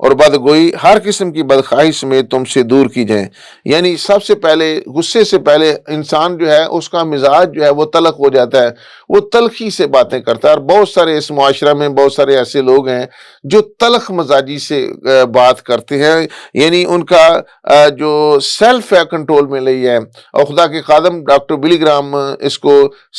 اور بدگوئی ہر قسم کی بدخواہش میں تم سے دور کی جائیں. یعنی سب سے پہلے غصے سے پہلے انسان جو ہے اس کا مزاج جو ہے وہ تلخ ہو جاتا ہے، وہ تلخی سے باتیں کرتا ہے. اور بہت سارے اس معاشرہ میں بہت سارے ایسے لوگ ہیں جو تلخ مزاجی سے بات کرتے ہیں، یعنی ان کا جو سیلف ہے کنٹرول میں نہیں ہے. اور خدا کے خادم ڈاکٹر بلی گرام اس کو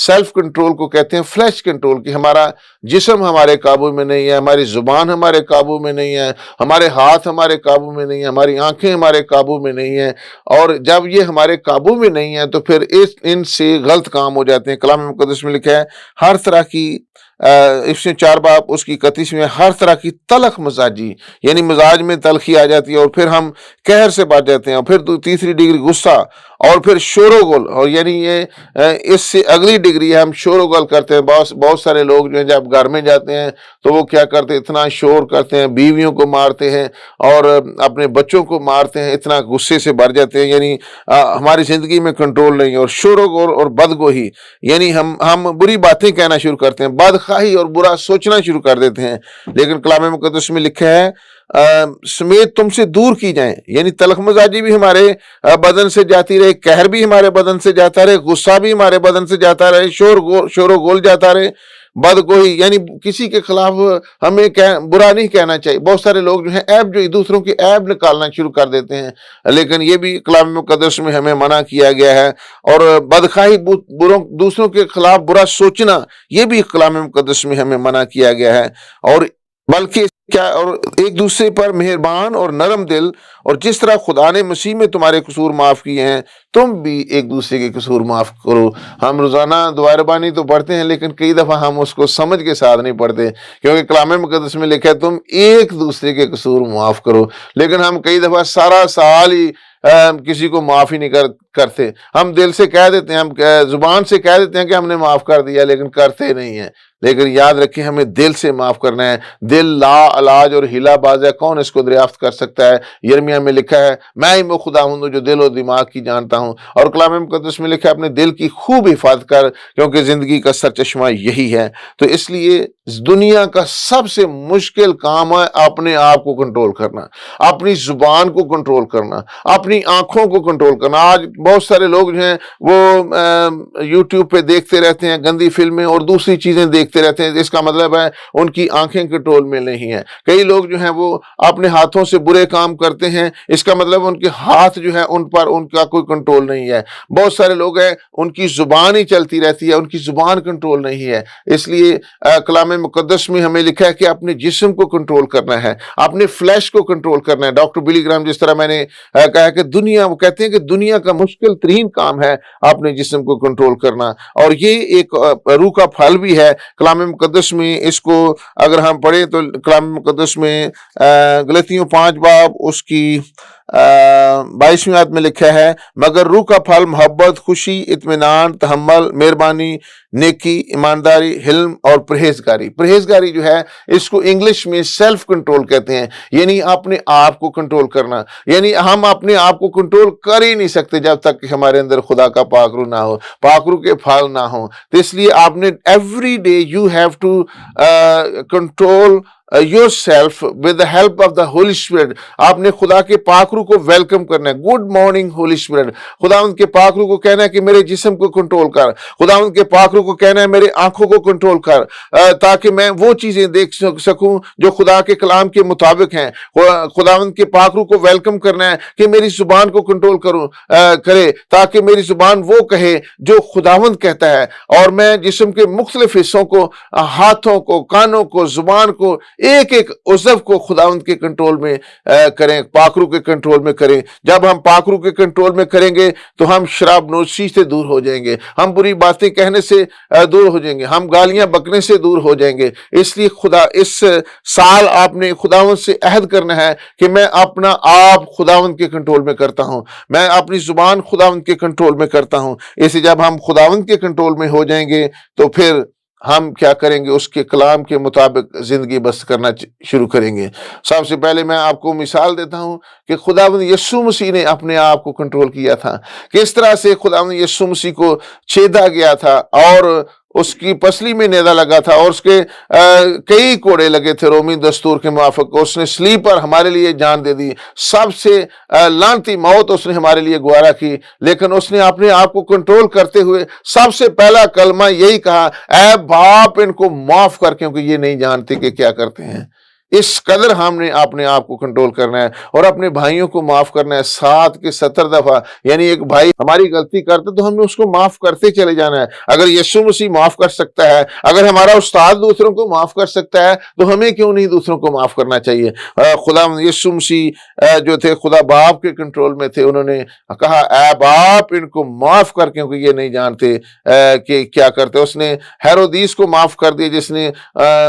سیلف کنٹرول کو کہتے ہیں فلیش کنٹرول، کہ ہمارا جسم ہمارے قابو میں نہیں ہے، ہماری زبان ہمارے قابو میں نہیں ہے، ہمارے ہاتھ ہمارے قابو میں نہیں ہے، ہماری آنکھیں ہمارے قابو میں نہیں ہیں. اور جب یہ ہمارے قابو میں نہیں ہے تو پھر ان سے غلط کام ہو جاتے ہیں. کلام مقدس میں لکھا ہے ہر طرح کی اس نے 4 باب اس کی 31 میں ہر طرح کی تلخ مزاجی، یعنی مزاج میں تلخی آ جاتی ہے، اور پھر ہم قہر سے بچ جاتے ہیں. اور پھر تیسری ڈگری غصہ، اور پھر شور و غل. اور یعنی یہ اس سے اگلی ڈگری ہے، ہم شور و غل کرتے ہیں. بہت سارے لوگ جو ہیں جب گھر میں جاتے ہیں تو وہ کیا کرتے ہیں، اتنا شور کرتے ہیں، بیویوں کو مارتے ہیں اور اپنے بچوں کو مارتے ہیں، اتنا غصے سے بھر جاتے ہیں. یعنی ہماری زندگی میں کنٹرول نہیں. اور شور و غل اور بدگوئی، یعنی ہم بری باتیں کہنا شروع کرتے ہیں، بدخواہی اور برا سوچنا شروع کر دیتے ہیں. لیکن کلام مقدس میں لکھا ہے سمیت تم سے دور کی جائیں. یعنی تلخ مزاجی بھی ہمارے بدن سے جاتی رہے، قہر بھی ہمارے بدن سے جاتا رہے، غصہ بھی ہمارے بدن سے جاتا رہے، شور و غول جاتا رہے، بدگوئی. یعنی کسی کے خلاف ہمیں برا نہیں کہنا چاہیے. بہت سارے لوگ جو ہیں عیب جو دوسروں کی عیب نکالنا شروع کر دیتے ہیں، لیکن یہ بھی کلام مقدس میں ہمیں منع کیا گیا ہے. اور بدخواہی، دوسروں کے خلاف برا سوچنا، یہ بھی کلام مقدس میں ہمیں منع کیا گیا ہے. اور بلکہ کیا، اور ایک دوسرے پر مہربان اور نرم دل، اور جس طرح خدا نے مسیح میں تمہارے قصور معاف کیے ہیں تم بھی ایک دوسرے کے قصور معاف کرو. ہم روزانہ دعا ربانی تو پڑھتے ہیں، لیکن کئی دفعہ ہم اس کو سمجھ کے ساتھ نہیں پڑھتے، کیونکہ کلام مقدس میں لکھا ہے تم ایک دوسرے کے قصور معاف کرو. لیکن ہم کئی دفعہ سارا سال ہی کسی کو معاف ہی نہیں کرتے. ہم دل سے کہہ دیتے ہیں، ہم زبان سے کہہ دیتے ہیں کہ ہم نے معاف کر دیا، لیکن کرتے نہیں ہیں. لیکن یاد رکھیں ہمیں دل سے معاف کرنا ہے. دل لا علاج اور ہلا باز ہے، کون اس کو دریافت کر سکتا ہے؟ یرمیہ میں لکھا ہے میں ہی وہ خدا ہوں جو دل و دماغ کی جانتا ہوں. اور کلام مقدس میں لکھا ہے اپنے دل کی خوب حفاظت کر، کیونکہ زندگی کا سرچشمہ یہی ہے. تو اس لیے دنیا کا سب سے مشکل کام ہے اپنے آپ کو کنٹرول کرنا، اپنی زبان کو کنٹرول کرنا، اپنی آنکھوں کو کنٹرول کرنا. آج بہت سارے لوگ جو ہیں وہ یوٹیوب پہ دیکھتے رہتے ہیں گندی فلمیں اور دوسری چیزیں دیکھتے رہتے ہیں. اس کا مطلب ہے ان کی آنکھیں کنٹرول میں نہیں ہیں. کئی لوگ جو ہیں وہ اپنے ہاتھوں سے برے کام کرتے ہیں، اس کا مطلب ان کے ہاتھ جو ہیں ان پر ان کا کوئی کنٹرول نہیں ہے. بہت سارے لوگ ہیں ان کی زبان ہی چلتی رہتی ہے، ان کی زبان کنٹرول نہیں ہے. اس لیے کلام مقدس میں ہمیں لکھا ہے کہ اپنے جسم کو کنٹرول کرنا ہے، اپنے فلیش کو کنٹرول کرنا ہے. ڈاکٹر بلی گرام جس طرح میں نے کہا کہ وہ کہتے ہیں کہ دنیا کا مشکل ترین کام ہے اپنے جسم کو کنٹرول کرنا. اور یہ ایک روح کا پھل بھی ہے. کلام مقدس میں اس کو اگر ہم پڑھیں تو کلام مقدس میں غلطیوں 5 باب اس کی 22ویں آیت میں لکھا ہے مگر روح کا پھل محبت، خوشی، اطمینان، تحمل، مہربانی، نیکی، ایمانداری، حلم اور پرہیزگاری. پرہیزگاری جو ہے اس کو انگلش میں سیلف کنٹرول کہتے ہیں، یعنی اپنے آپ کو کنٹرول کرنا. یعنی ہم اپنے آپ کو کنٹرول کر ہی نہیں سکتے جب تک کہ ہمارے اندر خدا کا پاکرو نہ ہو، پاکرو کے پھل نہ ہوں. تو اس لیے آپ نے every day you have to control yourself with the help of the Holy Spirit. آپ نے خدا کے پاکرو کو ویلکم کرنا ہے. Good morning holy spirit. خدا ان کے پاکرو کو کہنا ہے کہ میرے جسم کو کنٹرول کر. خدا ان کے پاکرو کو کہنا ہے میرے آنکھوں کو کنٹرول کر، تاکہ میں وہ چیزیں دیکھ سکوں جو خدا کے کلام کے مطابق ہیں. خدا ان کے پاکرو کو ویلکم کرنا ہے کہ میری زبان کو کنٹرول کرے، تاکہ میری زبان وہ کہے جو خداوند کہتا ہے. اور میں جسم کے مختلف حصوں کو، ہاتھوں کو، کانوں کو، زبان کو، ایک ایک عضو کو خداوند کے کنٹرول میں کریں، پاکرو کے کنٹرول میں کریں. جب ہم پاکرو کے کنٹرول میں کریں گے تو ہم شراب نوشی سے دور ہو جائیں گے، ہم بری باتیں کہنے سے دور ہو جائیں گے، ہم گالیاں بکنے سے دور ہو جائیں گے. اس لیے اس سال آپ نے خداوند سے عہد کرنا ہے کہ میں اپنا آپ خداوند کے کنٹرول میں کرتا ہوں، میں اپنی زبان خداوند کے کنٹرول میں کرتا ہوں. اسے جب ہم خداوند کے کنٹرول میں ہو جائیں گے تو پھر ہم کیا کریں گے؟ اس کے کلام کے مطابق زندگی بسر کرنا شروع کریں گے. سب سے پہلے میں آپ کو مثال دیتا ہوں کہ خداوند یسوع مسیح نے اپنے آپ کو کنٹرول کیا تھا. کس طرح سے خداوند یسوع مسیح کو چھیدا گیا تھا اور اس کی پسلی میں نیزہ لگا تھا اور اس کے کئی کوڑے لگے تھے رومی دستور کے موافق، اس نے صلیب پر ہمارے لیے جان دے دی، سب سے لعنتی موت اس نے ہمارے لیے گوارا کی، لیکن اس نے اپنے آپ کو کنٹرول کرتے ہوئے سب سے پہلا کلمہ یہی کہا، اے باپ ان کو معاف کر، کیونکہ یہ نہیں جانتے کہ کیا کرتے ہیں۔ اس قدر ہم نے اپنے آپ کو کنٹرول کرنا ہے اور اپنے بھائیوں کو معاف کرنا ہے 7 کے 70 دفعہ، یعنی ایک بھائی ہماری غلطی کرتے تو ہم نے اس کو معاف کرتے چلے جانا ہے۔ اگر یسوع مسیح معاف کر سکتا ہے، اگر ہمارا استاد دوسروں کو معاف کر سکتا ہے تو ہمیں کیوں نہیں دوسروں کو معاف کرنا چاہیے؟ خدا یسوع مسیح جو تھے خدا باپ کے کنٹرول میں تھے، انہوں نے کہا اے باپ ان کو معاف کر، کیونکہ یہ نہیں جانتے کہ کیا کرتے۔ اس نے ہیرودیس کو معاف کر دیا جس نے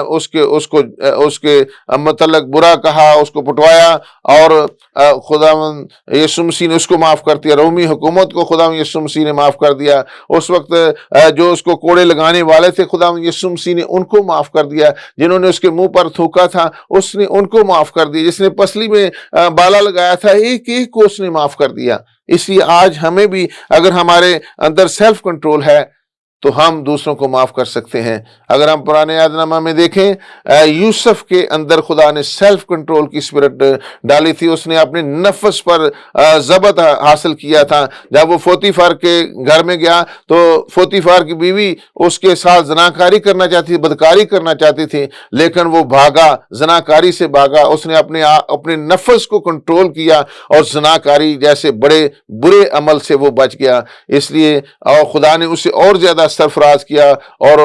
اس کے متعلق برا کہا، اس کو پٹوایا، اور خدا یسوع مسیح نے اس کو معاف کر دیا۔ رومی حکومت کو خدا یسوع مسیح نے معاف کر دیا۔ اس وقت جو اس کو کوڑے لگانے والے تھے خدا یسوع مسیح نے ان کو معاف کر دیا۔ جنہوں نے اس کے منہ پر تھوکا تھا اس نے ان کو معاف کر دیا۔ جس نے پسلی میں بالا لگایا تھا ایک ایک کو اس نے معاف کر دیا۔ اس لیے آج ہمیں بھی اگر ہمارے اندر سیلف کنٹرول ہے تو ہم دوسروں کو معاف کر سکتے ہیں۔ اگر ہم پرانے عہد نامہ میں دیکھیں، یوسف کے اندر خدا نے سیلف کنٹرول کی اسپرٹ ڈالی تھی، اس نے اپنے نفس پر ضبط حاصل کیا تھا۔ جب وہ پوتیفار کے گھر میں گیا تو پوتیفار کی بیوی اس کے ساتھ زناکاری کرنا چاہتی تھی، بدکاری کرنا چاہتی تھی، لیکن وہ بھاگا، زناکاری سے بھاگا۔ اس نے اپنے نفس کو کنٹرول کیا اور زناکاری جیسے بڑے برے عمل سے وہ بچ گیا۔ اس لیے خدا نے اسے اور زیادہ سرفراز کیا اور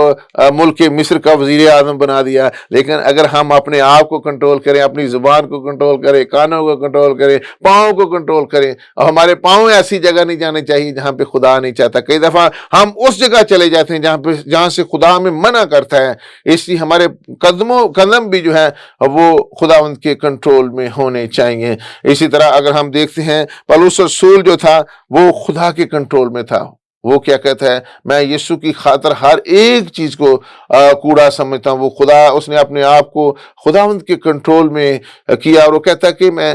ملک مصر کا وزیر اعظم بنا دیا۔ لیکن اگر ہم اپنے آپ کو کنٹرول کریں، اپنی زبان کو کنٹرول کریں، کانوں کو کنٹرول کریں، پاؤں کو کنٹرول کریں، اور ہمارے پاؤں ایسی جگہ نہیں جانے چاہیے جہاں پہ خدا نہیں چاہتا۔ کئی دفعہ ہم اس جگہ چلے جاتے ہیں جہاں سے خدا ہمیں منع کرتا ہے۔ اس لیے ہمارے قدم بھی جو ہے وہ خداوند کے کنٹرول میں ہونے چاہیے۔ اسی طرح اگر ہم دیکھتے ہیں پولس رسول جو تھا وہ خدا کے کنٹرول میں تھا۔ وہ کیا کہتا ہے، میں یسوع کی خاطر ہر ایک چیز کو کوڑا سمجھتا ہوں۔ وہ اس نے اپنے آپ کو خداوند کے کنٹرول میں کیا، اور وہ کہتا ہے کہ میں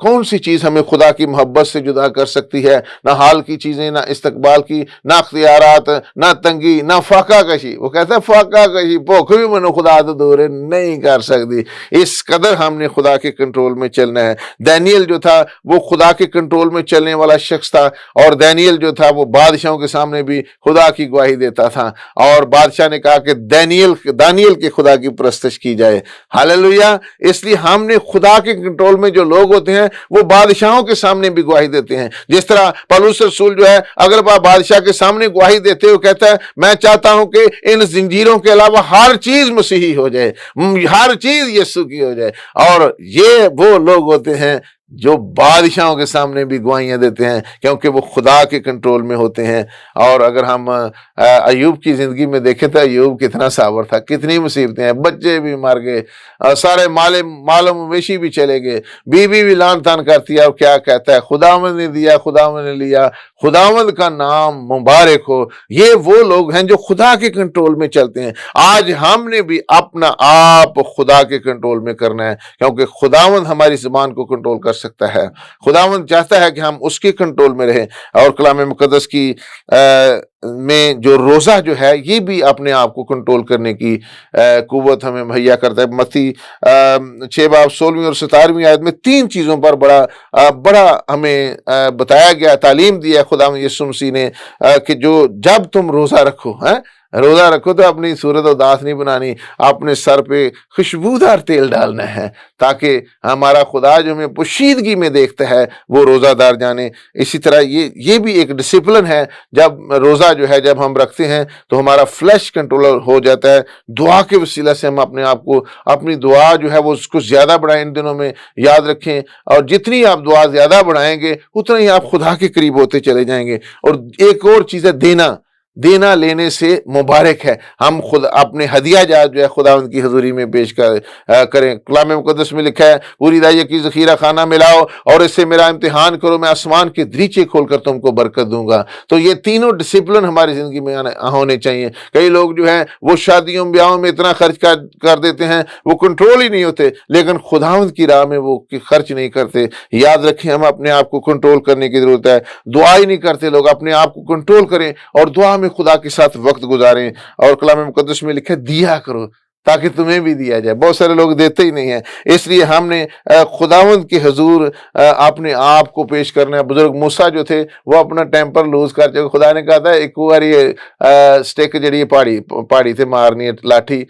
کون سی چیز ہمیں خدا کی محبت سے جدا کر سکتی ہے؟ نہ حال کی چیزیں، نہ استقبال کی، نہ اختیارات، نہ تنگی، نہ فاقہ کشی۔ وہ کہتا ہے فاقہ کشی بھوک بھی منو خدا تو دور نہیں کر سکتی۔ اس قدر ہم نے خدا کے کنٹرول میں چلنا ہے۔ دانیل جو تھا وہ خدا کے کنٹرول میں چلنے والا شخص تھا، اور دانیل جو تھا وہ بادشاہ کے سامنے بھی خدا کی گواہی دیتا تھا، اور بادشاہ نے کہا کہ دانیل کے خدا کی پرستش کی جائے۔ ہاللویا۔ اس لیے ہم نے خدا کے کنٹرول میں جو لوگ ہوتے ہیں وہ بادشاہوں کے سامنے بھی گواہی دیتے ہیں۔ جس طرح پولس رسول جو ہے اگر بادشاہ کے سامنے گواہی دیتے ہوئے کہتا ہے میں چاہتا ہوں کہ ان زنجیروں کے علاوہ ہر چیز مسیحی ہو جائے، ہر چیز یسوع کی ہو جائے، اور یہ وہ لوگ ہوتے ہیں جو بادشاہوں کے سامنے بھی گواہیاں دیتے ہیں، کیونکہ وہ خدا کے کنٹرول میں ہوتے ہیں۔ اور اگر ہم ایوب کی زندگی میں دیکھیں تو ایوب کتنا صابر تھا، کتنی مصیبتیں ہیں، بچے بھی مر گئے، سارے مال مویشی بھی چلے گئے، بیوی بھی لان تان کرتی ہے، اور کیا کہتا ہے، خداوند نے دیا، خداوند نے لیا، خداوند کا نام مبارک ہو۔ یہ وہ لوگ ہیں جو خدا کے کنٹرول میں چلتے ہیں۔ آج ہم نے بھی اپنا آپ خدا کے کنٹرول میں کرنا ہے، کیونکہ خداوند ہماری زبان کو کنٹرول کر سکتا ہے۔ خداوند چاہتا ہے کہ ہم اس کے کنٹرول میں رہیں، اور کلام مقدس کی میں جو روزہ جو ہے یہ بھی اپنے آپ کو کنٹرول کرنے کی قوت ہمیں مہیا کرتا ہے۔ متی 6 باب 16 اور 17 آیت میں 3 چیزوں پر بڑا ہمیں بتایا گیا، تعلیم دیا خدا یسوع مسیح نے کہ جب تم روزہ رکھو، روزہ رکھو تو اپنی صورت اداس نہیں بنانی، اپنے سر پہ خوشبودار تیل ڈالنا ہے، تاکہ ہمارا خدا جو ہمیں پوشیدگی میں دیکھتا ہے وہ روزہ دار جانے۔ اسی طرح یہ بھی ایک ڈسپلن ہے، جب روزہ جو ہے جب ہم رکھتے ہیں تو ہمارا فلیش کنٹرول ہو جاتا ہے۔ دعا کے وسیلہ سے ہم اپنے آپ کو، اپنی دعا جو ہے وہ اس کو زیادہ بڑھائیں۔ ان دنوں میں یاد رکھیں، اور جتنی آپ دعا زیادہ بڑھائیں گے اتنا ہی آپ خدا کے قریب ہوتے چلے جائیں گے۔ اور ایک اور چیز ہے دینا لینے سے مبارک ہے۔ ہم خود اپنے ہدیہ جات جو ہے خدا ان کی حضوری میں پیش کریں۔ کلام مقدس میں لکھا ہے پوری دائیں کی ذخیرہ خانہ ملاؤ اور اس سے میرا امتحان کرو، میں آسمان کے دریچے کھول کر تم کو برکت دوں گا۔ تو یہ تینوں ڈسپلن ہماری زندگی میں ہونے چاہیے۔ کئی لوگ جو ہیں وہ شادیوں بیاہوں میں اتنا خرچ کر دیتے ہیں، وہ کنٹرول ہی نہیں ہوتے، لیکن خداوند کی راہ میں وہ خرچ نہیں کرتے۔ یاد رکھیں، ہم اپنے آپ کو کنٹرول کرنے کی ضرورت ہے۔ دعا ہی نہیں کرتے لوگ، اپنے آپ کو کنٹرول کریں، اور دعا میں کلام خدا کے ساتھ وقت گزاریں، اور کلام مقدس میں لکھا ہے دیا کرو تاکہ تمہیں بھی دیا جائے۔ بہت سارے لوگ دیتے ہی نہیں ہیں، اس لیے ہم نے خداوند کے حضور اپنے آپ کو پیش کرنا ہے۔ بزرگ موسیٰ جو تھے وہ اپنا ٹیمپر لوز کر چکے، خدا نے کہا تھا ایک باری سٹک جڑی پہاڑی تے مارنی ہے لاٹھی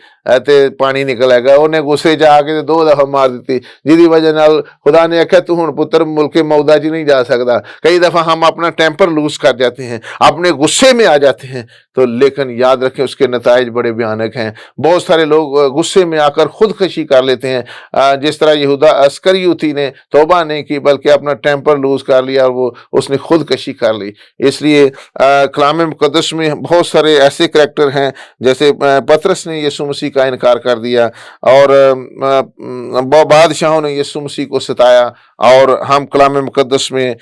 تے پانی نکل آئے گا، انہیں غصے جا کے 2 دفعہ مار دیتی، جی وجہ نال خدا نے آکھیا تو ہن پتر ملک مودا جی نہیں جا سکتا۔ کئی دفعہ ہم اپنا ٹیمپر لوز کر جاتے ہیں، اپنے غصے میں آ جاتے ہیں، تو لیکن یاد رکھیں اس کے نتائج بڑے بھیانک ہیں۔ بہت سارے لوگ غصے میں آ کر خودکشی کر لیتے ہیں، جس طرح یہودا اسکریوتی نے توبہ نہیں کی بلکہ اپنا ٹیمپر لوز کر لیا اور اس نے خودکشی کر لی۔ اس لیے کلام مقدس میں بہت سارے ایسے کریکٹر ہیں، جیسے پطرس نے یسوع مسیح کا انکار کر دیا، اور بادشاہوں نے یسوع مسیح کو ستایا، اور ہم کلام مقدس میں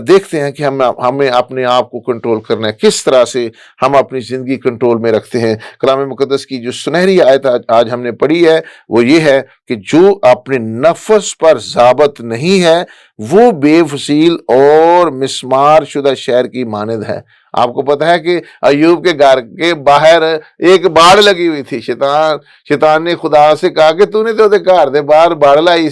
دیکھتے ہیں کہ ہمیں اپنے آپ کو کنٹرول کرنا ہے، کس طرح سے ہم اپنی زندگی کنٹرول میں رکھتے ہیں۔ کلام مقدس کی جو سنہری آیت آج ہم نے پڑھی ہے وہ یہ ہے کہ جو اپنے نفس پر ضابط نہیں ہے وہ بے فصیل اور مسمار شدہ شہر کی مانند ہے۔ آپ کو پتہ ہے کہ ایوب کے گھر کے باہر ایک باڑ لگی ہوئی تھی، شیطان نے خدا سے کہا کہ تو نے تو گھر دے باہر باڑ لائی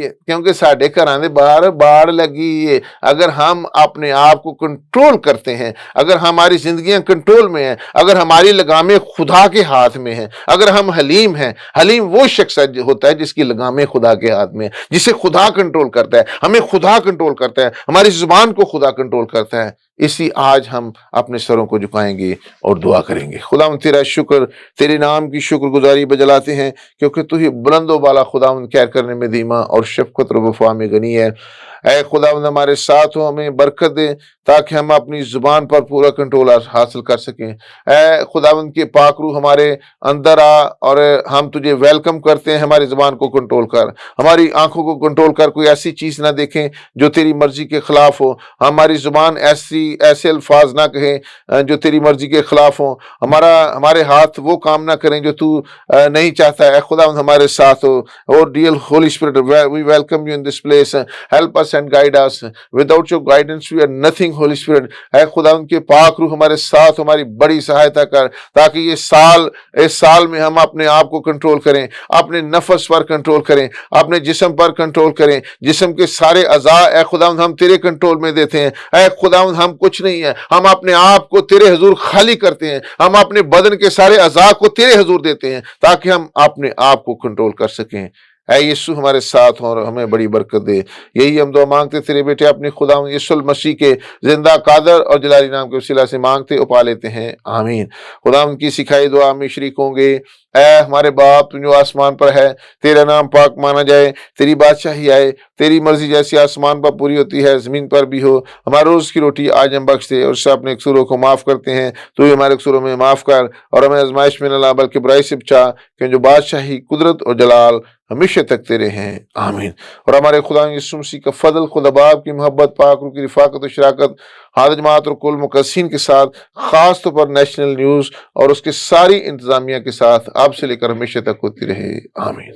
ہے، کیونکہ ساڈے گھراں دے باہر باڑ لگی ہے۔ اگر ہم اپنے آپ کو کنٹرول کرتے ہیں، اگر ہماری زندگیاں کنٹرول میں ہیں، اگر ہماری لگامیں خدا کے ہاتھ میں ہیں، اگر ہم حلیم ہیں، حلیم وہ شخص ہوتا ہے جس کی لگامیں خدا کے ہاتھ میں ہیں، جسے خدا کنٹرول کرتا ہے، ہمیں خدا کنٹرول کرتا ہے، ہماری زبان کو خدا کنٹرول کرتا ہے۔ اسی آج ہم اپنے سروں کو جھکائیں گے اور دعا کریں گے۔ خداوند تیرا شکر، تیرے نام کی شکر گزاری بجلاتے ہیں، کیونکہ تو ہی بلند و بالا خداوند خیر کرنے میں دھیما اور شفقت و وفا میں غنی ہے۔ اے خداوند ہمارے ساتھ ہو، ہمیں برکت دے تاکہ ہم اپنی زبان پر پورا کنٹرول حاصل کر سکیں۔ اے خداوند کے پاک روح ہمارے اندر آ، اور ہم تجھے ویلکم کرتے ہیں، ہماری زبان کو کنٹرول کر، ہماری آنکھوں کو کنٹرول کر، کوئی ایسی چیز نہ دیکھیں جو تیری مرضی کے خلاف ہو، ہماری زبان ایسے الفاظ نہ کہیں جو تیری مرضی کے خلاف ہوں، ہمارے ہاتھ وہ کام نہ کریں جو تو نہیں چاہتا ہے۔ اے خداوند ہمارے ساتھ ہو، اور dear holy spirit we welcome you in this place, help us and guide us, without your guidance we are nothing. Holy spirit اے خداوند کے پاک روح ہمارے ساتھ، ہماری بڑی سہایتا کر، تاکہ اس سال میں ہم اپنے آپ کو کنٹرول کریں، اپنے نفس پر کنٹرول کریں، اپنے جسم پر کنٹرول کریں، جسم کے سارے اعضاء اے خداوند ہم تیرے کنٹرول میں دیتے ہیں۔ اے خداوند ہم کچھ نہیں ہیں، ہم اپنے آپ کو تیرے حضور خالی کرتے ہیں، ہم اپنے بدن کے سارے اعضاء کو تیرے حضور دیتے ہیں تاکہ ہم اپنے آپ کو کنٹرول کر سکیں۔ اے یسوع ہمارے ساتھ ہوں اور ہمیں بڑی برکت دے۔ یہی ہم دعا مانگتے تیرے بیٹے اپنے خداوند یسوع المسیح کے زندہ قادر اور جلالی نام کے وسیلہ سے مانگتے اور پا لیتے ہیں، آمین۔ خداوند کی سکھائی دعا میں شریک ہوں گے۔ اے ہمارے باپ تو جو آسمان پر ہے، تیرا نام پاک مانا جائے، تیری بادشاہی آئے، تیری مرضی جیسی آسمان پر پوری ہوتی ہے زمین پر بھی ہو۔ ہمارا روز کی روٹی آج ہم بخش دے، اور اس سے اپنے قصوروں کو معاف کرتے ہیں تو ہی ہمارے قصوروں میں معاف کر، اور ہمیں آزمائش میں نہ لا بلکہ برائی سے بچا، کہ جو بادشاہی، قدرت اور جلال ہمیشہ تک تیرے ہیں، آمین۔ اور ہمارے خدا یسوع مسیح کا فضل، خدا باپ کی محبت، پاک روح کی رفاقت و شراکت حاضر جماعت اور کل مقدسین کے ساتھ، خاص طور پر نیشنل نیوز اور اس کے ساری انتظامیہ کے ساتھ اب سے لے کر ہمیشہ تک ہوتی رہے، آمین۔